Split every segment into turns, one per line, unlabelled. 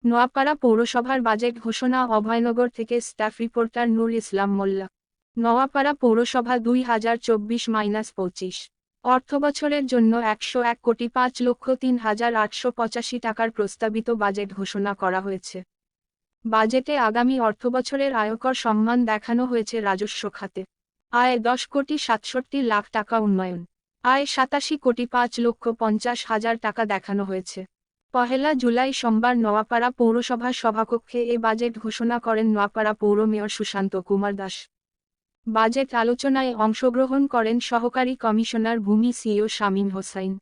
নোয়াপাড়া পৌরসভার বাজেট ঘোষণা অভয়নগর থেকে স্টাফ রিপোর্টার নূর ইসলাম মোল্লা। নোয়াপাড়া পৌরসভা 2024-25 অর্থবছরের জন্য 101,05,3,885 টাকার প্রস্তাবিত বাজেট ঘোষণা করা হয়েছে। বাজেটে আগামী অর্থবছরের আয়কর সম্মান দেখানো হয়েছে রাজস্ব খাতে। আয় 10,67,00,000 টাকা, উন্নয়ন আয় 87,05,50,000 টাকা দেখানো হয়েছে। পহেলা জুলাই সোমবার নোয়াপাড়া পৌরসভার সভাকক্ষে এ বাজেট ঘোষণা করেন নোয়াপাড়া পৌর মেয়র সুশান্ত কুমার দাস। বাজেট আলোচনায় অংশগ্রহণ করেন সহকারী কমিশনার ভূমি সিইও শামীম হোসাইন,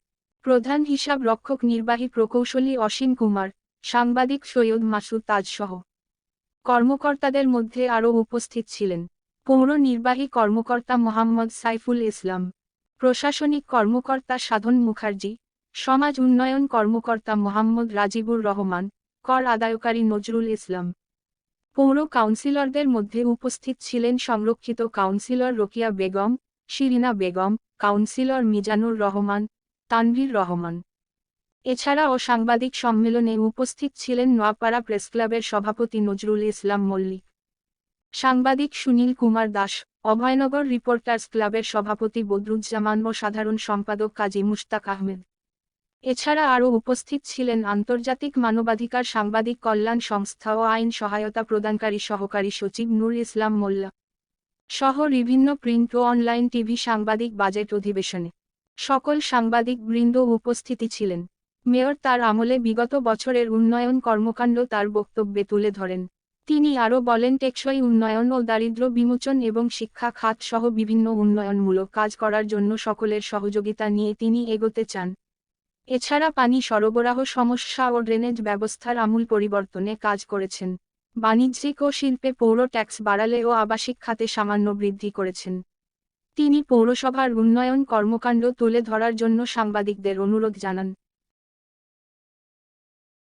প্রধান হিসাব রক্ষক নির্বাহী প্রকৌশলী অসীম কুমার, সাংবাদিক সৈয়দ মাসুদ তাজসহ কর্মকর্তাদের মধ্যে আরও উপস্থিত ছিলেন পৌর নির্বাহী কর্মকর্তা মোহাম্মদ সাইফুল ইসলাম, প্রশাসনিক কর্মকর্তা সাধন মুখার্জি, সমাজ উন্নয়ন কর্মকর্তা মোহাম্মদ রাজিবুর রহমান, কর আদায়কারী নজরুল ইসলাম। পৌর কাউন্সিলরদের মধ্যে উপস্থিত ছিলেন সংরক্ষিত কাউন্সিলর রোকিয়া বেগম, শিরিনা বেগম, কাউন্সিলর মিজানুর রহমান, তানভীর রহমান। এছাড়াও সাংবাদিক সম্মেলনে উপস্থিত ছিলেন নোয়াপাড়া প্রেসক্লাবের সভাপতি নজরুল ইসলাম মল্লিক, সাংবাদিক সুনীল কুমার দাস, অভয়নগর রিপোর্টার্স ক্লাবের সভাপতি বদরুজ্জামান ও সাধারণ সম্পাদক কাজী মুশতাক আহমেদ। এছাড়া আরও উপস্থিত ছিলেন আন্তর্জাতিক মানবাধিকার সাংবাদিক কল্যাণ সংস্থা ও আইন সহায়তা প্রদানকারী সহকারী সচিব নূর ইসলাম মোল্লা সহ বিভিন্ন প্রিন্ট ও অনলাইন টিভি সাংবাদিক বাজেট অধিবেশনে সকল সাংবাদিক বৃন্দ উপস্থিতি ছিলেন। মেয়র তার আমলে বিগত বছরের উন্নয়ন কর্মকাণ্ড তার বক্তব্যে তুলে ধরেন। তিনি আরও বলেন, টেকসই উন্নয়ন ও দারিদ্র্য বিমোচন এবং শিক্ষা খাত সহ বিভিন্ন উন্নয়নমূলক কাজ করার জন্য সকলের সহযোগিতা নিয়ে তিনি এগোতে চান। এছাড়া পানি সরবরাহ সমস্যা ও ড্রেনেজ ব্যবস্থার আমূল পরিবর্তনে কাজ করেছেন। বাণিজ্যিক ও শিল্পে পৌর ট্যাক্স বাড়ালে ও আবাসিক খাতে সামান্য বৃদ্ধি করেছেন। তিনি পৌরসভার উন্নয়ন কর্মকাণ্ড তুলে ধরার জন্য সাংবাদিকদের অনুরোধ জানান।